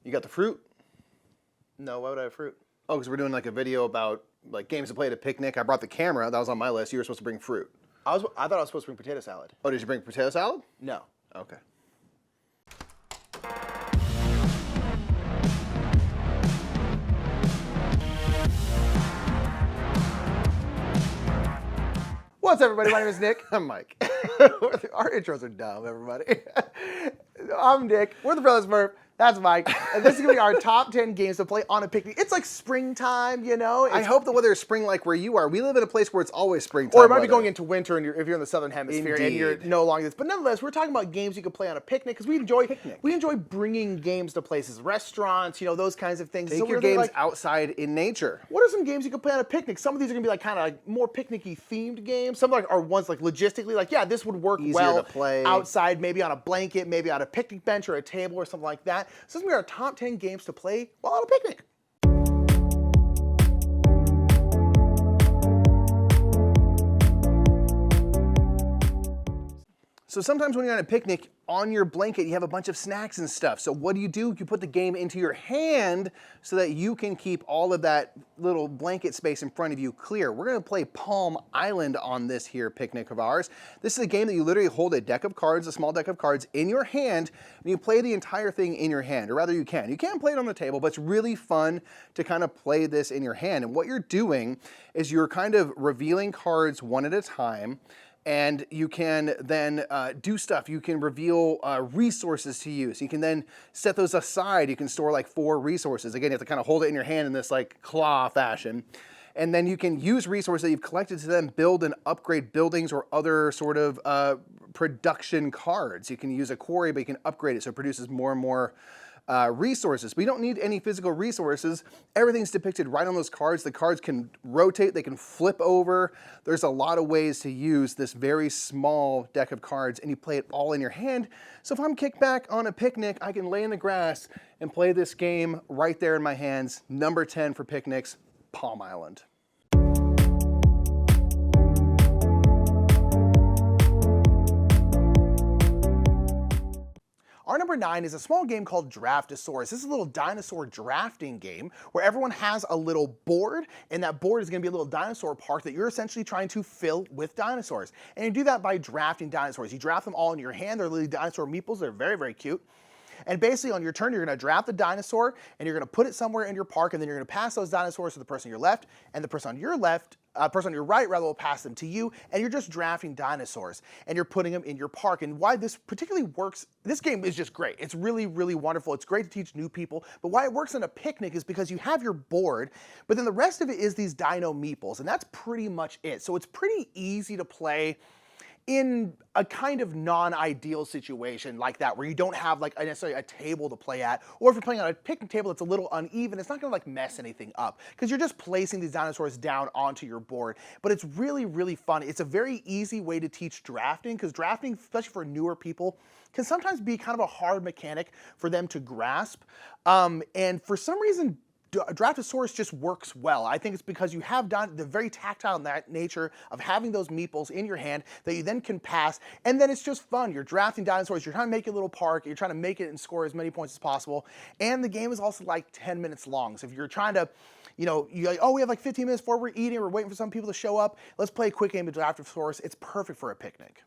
You got the fruit? No, why would I have fruit? Oh, because we're doing like a video about like games to play at a picnic. I brought the camera. That was on my list. You were supposed to bring fruit. I thought I was supposed to bring potato salad. Oh, did you bring potato salad? No. Okay. What's up, everybody? My name is Nick. I'm Mike. Our intros are dumb, everybody. I'm Nick. We're the Brothers Murph. That's Mike. And this is going to be our top 10 games to play on a picnic. It's like springtime, you know? I hope the weather is spring like where you are. We live in a place where it's always springtime. Or it might weather. be going into winter and if you're in the southern hemisphere and you're no longer this. But nonetheless, we're talking about games you can play on a picnic because we enjoy bringing games to places, restaurants, you know, those kinds of things. Take your games outside in nature. What are some games you can play on a picnic? Some of these are going to be like kind of like more picnicky themed games. Some are ones like logistically like, yeah, this would work Easier to play. outside, maybe on a blanket, maybe on a picnic bench or a table or something like that. So this is going to be our top 10 games to play while on a picnic. So sometimes when you're on a picnic, on your blanket, you have a bunch of snacks and stuff. So what do? You put the game into your hand so that you can keep all of that little blanket space in front of you clear. We're gonna play Palm Island on this here picnic of ours. This is a game that you literally hold a deck of cards, a small deck of cards in your hand, and you play the entire thing in your hand, or rather you can. You can play it on the table, but it's really fun to kind of play this in your hand. And what you're doing is you're kind of revealing cards one at a time, and you can then do stuff. You can reveal resources to use. You can then set those aside. You can store like 4 resources. Again, you have to kind of hold it in your hand in this like claw fashion. And then you can use resources that you've collected to then build and upgrade buildings or other sort of production cards. You can use a quarry, but you can upgrade it so it produces more and more resources. But you don't need any physical resources. Everything's depicted right on those cards. The cards can rotate, they can flip over. There's a lot of ways to use this very small deck of cards, and you play it all in your hand. So if I'm kicked back on a picnic, I can lay in the grass and play this game right there in my hands. Number 10 for picnics, Palm Island. Our number 9 is a small game called Draftosaurus. This is a little dinosaur drafting game where everyone has a little board, and that board is going to be a little dinosaur park that you're essentially trying to fill with dinosaurs. And you do that by drafting dinosaurs. You draft them all in your hand. They're little dinosaur meeples. They're very, very cute. And basically on your turn, you're going to draft the dinosaur, and you're going to put it somewhere in your park, and then you're going to pass those dinosaurs to the person on your left, and the person on your left, person on your right rather will pass them to you, and you're just drafting dinosaurs, and you're putting them in your park. And why this particularly works, this game is just great. It's really, really wonderful. It's great to teach new people, but why it works on a picnic is because you have your board, but then the rest of it is these dino meeples, and that's pretty much it. So it's pretty easy to play in a kind of non-ideal situation like that, where you don't have like necessarily a table to play at, or if you're playing on a picnic table that's a little uneven, it's not gonna like mess anything up, because you're just placing these dinosaurs down onto your board. But it's really, really fun. It's a very easy way to teach drafting, because drafting, especially for newer people, can sometimes be kind of a hard mechanic for them to grasp. And for some reason, Draftosaurus just works well. I think it's because you have done the very tactile nature of having those meeples in your hand that you then can pass, and then it's just fun. You're drafting dinosaurs, you're trying to make a little park, you're trying to make it and score as many points as possible, and the game is also like 10 minutes long. So if you're trying to, you know, you're like, oh, we have like 15 minutes before we're eating, we're waiting for some people to show up, let's play a quick game of Draftosaurus. It's perfect for a picnic.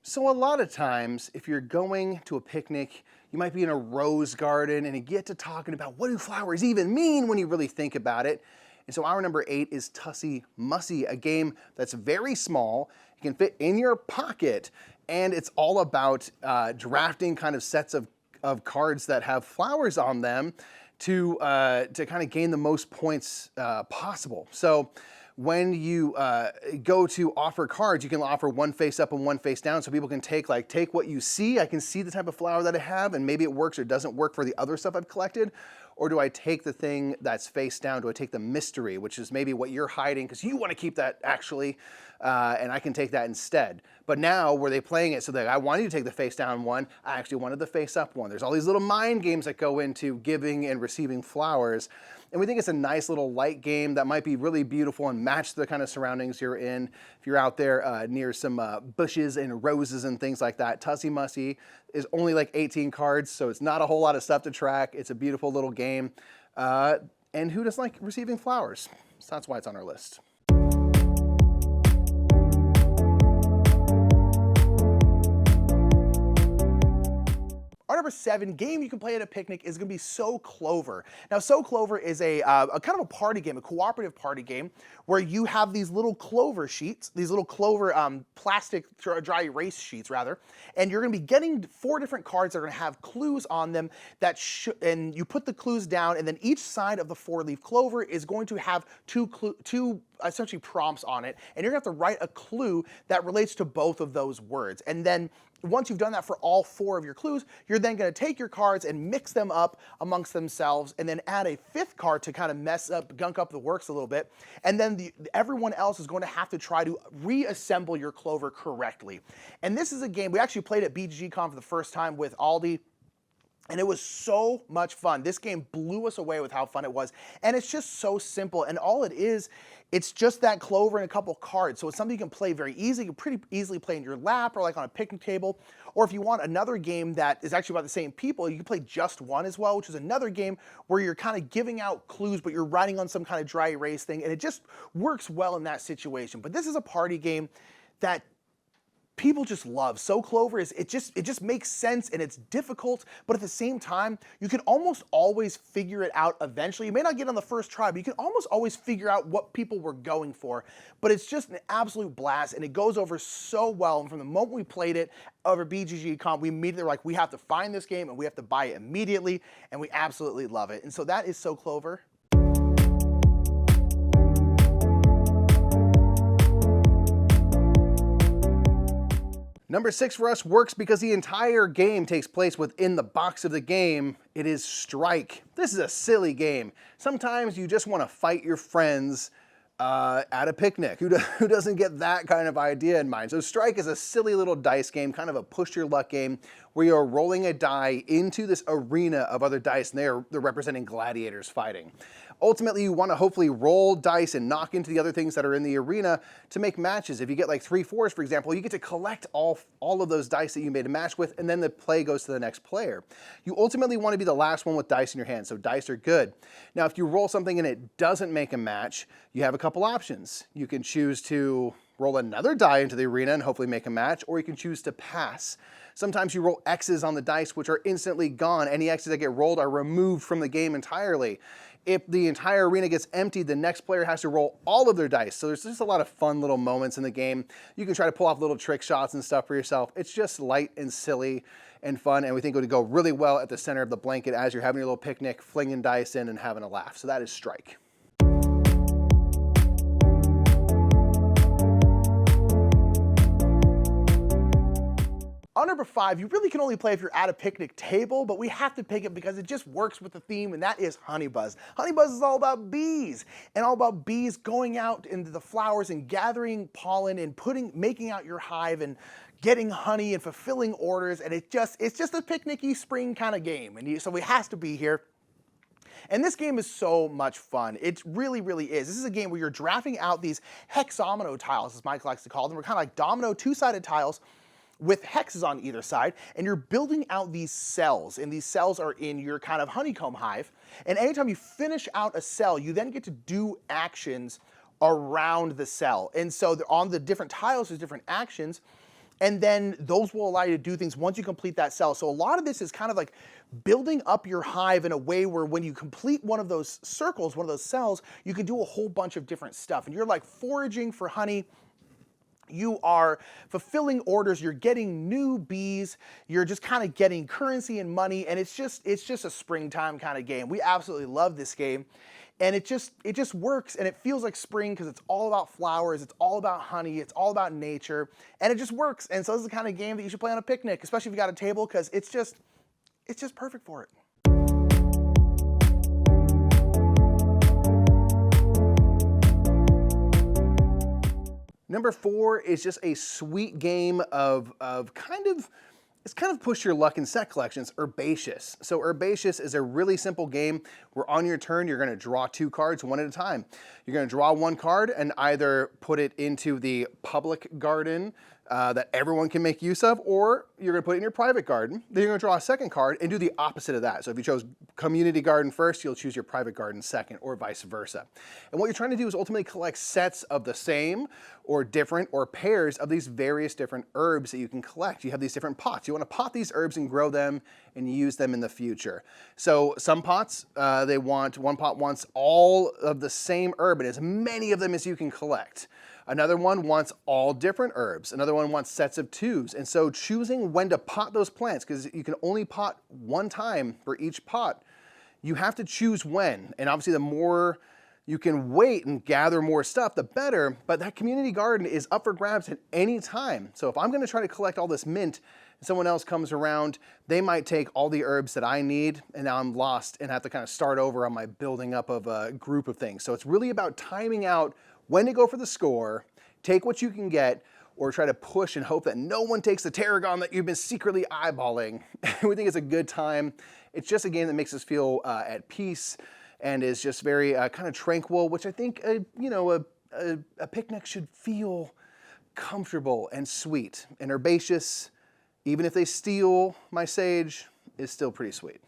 So a lot of times, if you're going to a picnic, you might be in a rose garden and you get to talking about what do flowers even mean when you really think about it. And so our number 8 is Tussie, Mussie, a game that's very small, you can fit in your pocket, and it's all about drafting kind of sets of cards that have flowers on them to kind of gain the most points possible. So when you go to offer cards, you can offer one face up and one face down, so people can take what you see. I can see the type of flower that I have, and maybe it works or doesn't work for the other stuff I've collected. Or do I take the thing that's face down? Do I take the mystery, which is maybe what you're hiding because you want to keep that actually, and I can take that instead. But now, were they playing it so that I wanted you to take the face down one, I actually wanted the face up one. There's all these little mind games that go into giving and receiving flowers. And we think it's a nice little light game that might be really beautiful and match the kind of surroundings you're in. If you're out there near some bushes and roses and things like that, Tussie Mussie is only like 18 cards, so it's not a whole lot of stuff to track. It's a beautiful little game. And who doesn't like receiving flowers? So that's why it's on our list. Our number 7 game you can play at a picnic is going to be So Clover. Now, So Clover is a kind of a party game, a cooperative party game, where you have these little Clover sheets, these little Clover plastic dry erase sheets, rather, and you're going to be getting 4 different cards that are going to have clues on them and you put the clues down, and then each side of the 4-leaf clover is going to have two essentially prompts on it, and you're going to have to write a clue that relates to both of those words. And then once you've done that for all 4 of your clues, you're then going to take your cards and mix them up amongst themselves, and then add a 5th card to kind of gunk up the works a little bit. And then everyone else is going to have to try to reassemble your clover correctly. And this is a game we actually played at BGG Con for the first time with Aldi. And it was so much fun. This game blew us away with how fun it was. And it's just so simple. And all it is, it's just that clover and a couple cards. So it's something you can play very easily. You can pretty easily play in your lap or like on a picnic table. Or if you want another game that is actually about the same people, you can play Just One as well, which is another game where you're kind of giving out clues, but you're writing on some kind of dry erase thing. And it just works well in that situation. But this is a party game that people just love. So Clover it just makes sense, and it's difficult, but at the same time, you can almost always figure it out eventually. You may not get on the first try, but you can almost always figure out what people were going for. But it's just an absolute blast, and it goes over so well. And from the moment we played it over BGG Comp, we immediately were like, we have to find this game and we have to buy it immediately, and we absolutely love it. And so that is So Clover. Number 6 for us works because the entire game takes place within the box of the game. It is Strike. This is a silly game. Sometimes you just want to fight your friends at a picnic. Who doesn't get that kind of idea in mind? So Strike is a silly little dice game, kind of a push your luck game, where you're rolling a die into this arena of other dice, and they're representing gladiators fighting. Ultimately, you want to hopefully roll dice and knock into the other things that are in the arena to make matches. If you get like 3 4s, for example, you get to collect all of those dice that you made a match with, and then the play goes to the next player. You ultimately want to be the last one with dice in your hand, so dice are good. Now, if you roll something and it doesn't make a match, you have a couple options. You can choose to roll another die into the arena and hopefully make a match, or you can choose to pass. Sometimes you roll X's on the dice, which are instantly gone. Any X's that get rolled are removed from the game entirely. If the entire arena gets emptied, the next player has to roll all of their dice. So there's just a lot of fun little moments in the game. You can try to pull off little trick shots and stuff for yourself. It's just light and silly and fun, and we think it would go really well at the center of the blanket as you're having your little picnic, flinging dice in and having a laugh. So that is Strike. On number 5, you really can only play if you're at a picnic table, but we have to pick it because it just works with the theme, and that is Honey Buzz. Honey Buzz is all about bees, and all about bees going out into the flowers and gathering pollen and making out your hive and getting honey and fulfilling orders, and it's just a picnicky spring kind of game, and so it has to be here. And this game is so much fun. It really, really is. This is a game where you're drafting out these hexamino tiles, as Mike likes to call them. We're kind of like domino 2-sided tiles with hexes on either side, and you're building out these cells, and these cells are in your kind of honeycomb hive. And anytime you finish out a cell, you then get to do actions around the cell. And so on the different tiles, there's different actions, and then those will allow you to do things once you complete that cell. So a lot of this is kind of like building up your hive in a way where when you complete one of those circles, one of those cells, you can do a whole bunch of different stuff. And you're like foraging for honey, you are fulfilling orders, you're getting new bees, you're just kind of getting currency and money, and it's just a springtime kind of game. We absolutely love this game, and it just works, and it feels like spring because it's all about flowers, it's all about honey, it's all about nature, and it just works. And so this is the kind of game that you should play on a picnic, especially if you got a table, because it's just perfect for it. Number 4 is just a sweet game of kind of it's kind of push your luck in set collections, Herbaceous. So Herbaceous is a really simple game where on your turn, you're gonna draw 2 cards one at a time. You're gonna draw 1 card and either put it into the public garden that everyone can make use of, or you're gonna put it in your private garden. Then you're gonna draw a 2nd card and do the opposite of that. So if you chose community garden first, you'll choose your private garden second, or vice versa. And what you're trying to do is ultimately collect sets of the same or different or pairs of these various different herbs that you can collect. You have these different pots. You want to pot these herbs and grow them and use them in the future. So some pots, one pot wants all of the same herb and as many of them as you can collect. Another one wants all different herbs. Another one wants sets of 2s. And so choosing when to pot those plants, because you can only pot 1 time for each pot, you have to choose when. And obviously the more you can wait and gather more stuff, the better, but that community garden is up for grabs at any time. So if I'm gonna try to collect all this mint and someone else comes around, they might take all the herbs that I need and now I'm lost and have to kind of start over on my building up of a group of things. So it's really about timing out when to go for the score, take what you can get, or try to push and hope that no one takes the Tarragon that you've been secretly eyeballing. We think it's a good time. It's just a game that makes us feel at peace and is just very kind of tranquil, which I think a picnic should feel comfortable and sweet. And Herbaceous, even if they steal my sage, is still pretty sweet.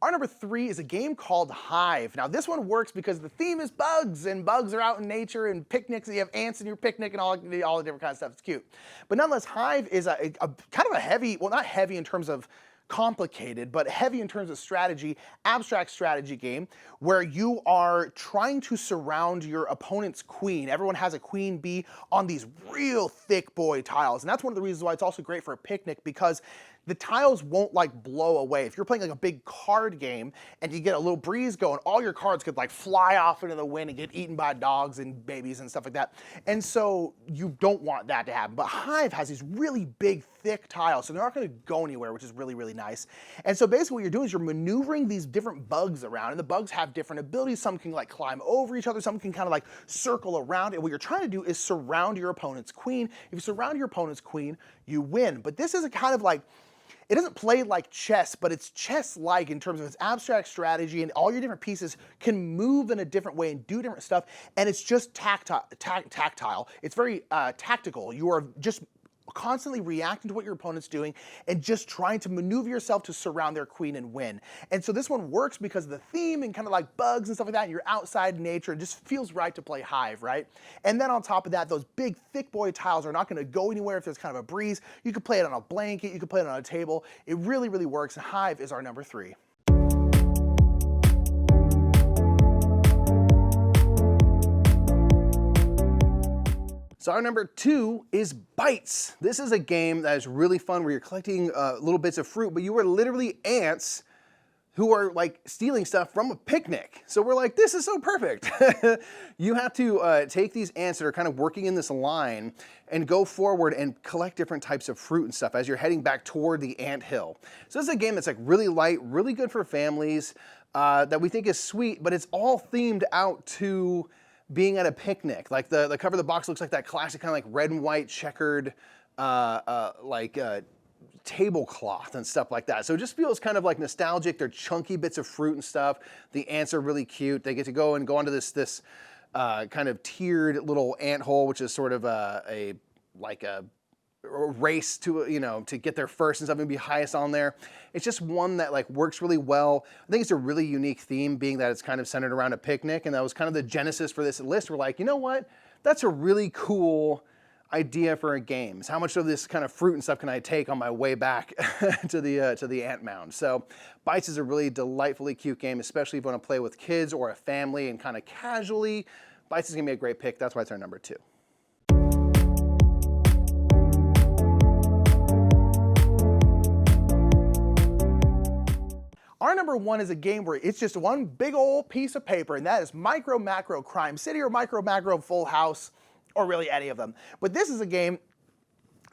Our number 3 is a game called Hive. Now this one works because the theme is bugs, and bugs are out in nature, and picnics, and you have ants in your picnic and all the different kinds of stuff. It's cute. But nonetheless, Hive is a kind of a heavy, well, not heavy in terms of complicated, but heavy in terms of strategy, abstract strategy game where you are trying to surround your opponent's queen. Everyone has a queen bee on these real thick boy tiles. And that's one of the reasons why it's also great for a picnic, because the tiles won't like blow away. If you're playing like a big card game and you get a little breeze going, all your cards could like fly off into the wind and get eaten by dogs and babies and stuff like that. And so you don't want that to happen. But Hive has these really big, thick tiles, so they're not gonna go anywhere, which is really, really nice. And so basically what you're doing is you're maneuvering these different bugs around, and the bugs have different abilities. Some can like climb over each other, some can kind of like circle around. And what you're trying to do is surround your opponent's queen. If you surround your opponent's queen, you win. But this is a kind of like, it doesn't play like chess, but it's chess-like in terms of its abstract strategy, and all your different pieces can move in a different way and do different stuff, and it's just tactile. It's very tactical. You are just constantly reacting to what your opponent's doing and just trying to maneuver yourself to surround their queen and win. And so this one works because of the theme and kind of like bugs and stuff like that, and you're outside in nature. It just feels right to play Hive, right? And then on top of that, those big thick boy tiles are not going to go anywhere if there's kind of a breeze. You could play it on a blanket, you could play it on a table. It really, really works, and Hive is our number 3. So our number 2 is Bites. This is a game that is really fun where you're collecting little bits of fruit, but you are literally ants who are like stealing stuff from a picnic. So we're like, this is so perfect. You have to take these ants that are kind of working in this line and go forward and collect different types of fruit and stuff as you're heading back toward the ant hill. So this is a game that's like really light, really good for families, that we think is sweet, but it's all themed out to being at a picnic. Like the cover of the box looks like that classic kind of like red and white checkered tablecloth and stuff like that. So it just feels kind of like nostalgic. They're chunky bits of fruit and stuff. The ants are really cute. They get to go onto this kind of tiered little ant hole, which is sort of a race to get there first and stuff and be highest on there. It's just one that like works really well. I think it's a really unique theme, being that it's kind of centered around a picnic, and that was kind of the genesis for this list. We're like, you know what? That's a really cool idea for a game. Is how much of this kind of fruit and stuff can I take on my way back to the ant mound? So Bites is a really delightfully cute game, especially if you want to play with kids or a family and kind of casually. Bites is gonna be a great pick. That's why it's our number 2. Our number 1 is a game where it's just one big old piece of paper, and that is Micro Macro Crime City or Micro Macro Full House, or really any of them. But this is a game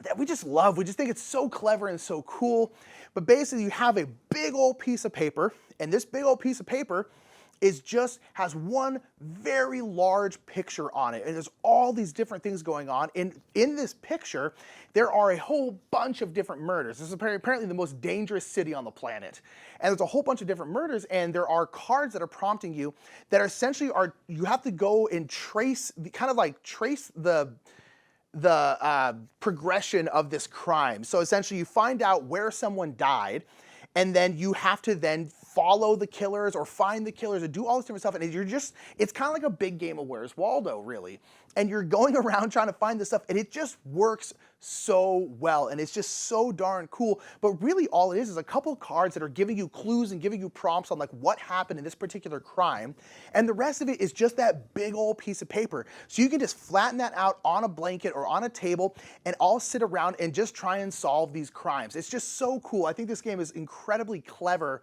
that we just love. We just think it's so clever and so cool. But basically you have a big old piece of paper, and this big old piece of paper has one very large picture on it, and there's all these different things going on. And in this picture, there are a whole bunch of different murders. This is apparently the most dangerous city on the planet. And there's a whole bunch of different murders, and there are cards that are prompting you that are essentially you have to go and trace the progression of this crime. So essentially you find out where someone died, and then you have to then follow the killers or find the killers and do all this different stuff. And it's kind of like a big game of Where's Waldo, really. And you're going around trying to find this stuff, and it just works so well, and it's just so darn cool. But really all it is a couple cards that are giving you clues and giving you prompts on like what happened in this particular crime, and the rest of it is just that big old piece of paper. So you can just flatten that out on a blanket or on a table and all sit around and just try and solve these crimes. It's just so cool. I think this game is incredibly clever.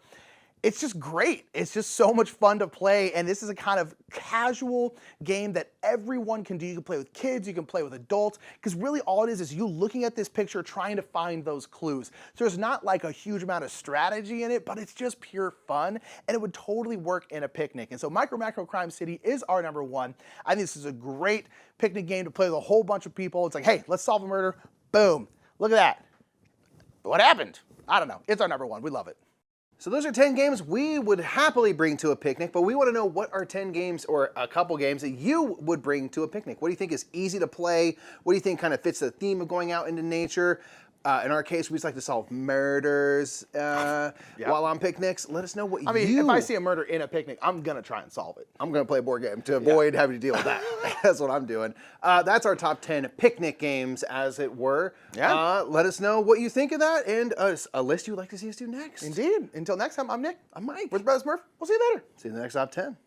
It's just great. It's just so much fun to play, and this is a kind of casual game that everyone can do. You can play with kids, you can play with adults, because really all it is you looking at this picture trying to find those clues. So there's not like a huge amount of strategy in it, but it's just pure fun, and it would totally work in a picnic. And so Micro Macro Crime City is our number one. I think this is a great picnic game to play with a whole bunch of people. It's like, hey, let's solve a murder. Boom. Look at that. What happened? I don't know. It's our number one. We love it. So those are 10 games we would happily bring to a picnic, but we want to know what are 10 games or a couple games that you would bring to a picnic. What do you think is easy to play? What do you think kind of fits the theme of going out into nature? In our case, we just like to solve murders while on picnics. Let us know what if I see a murder in a picnic, I'm going to try and solve it. I'm going to play a board game to avoid having to deal with that. That's what I'm doing. That's our top 10 picnic games, as it were. Yeah. Let us know what you think of that and a list you'd like to see us do next. Indeed. Until next time, I'm Nick. I'm Mike. We're the Brothers Murph. We'll see you later. See you in the next top 10.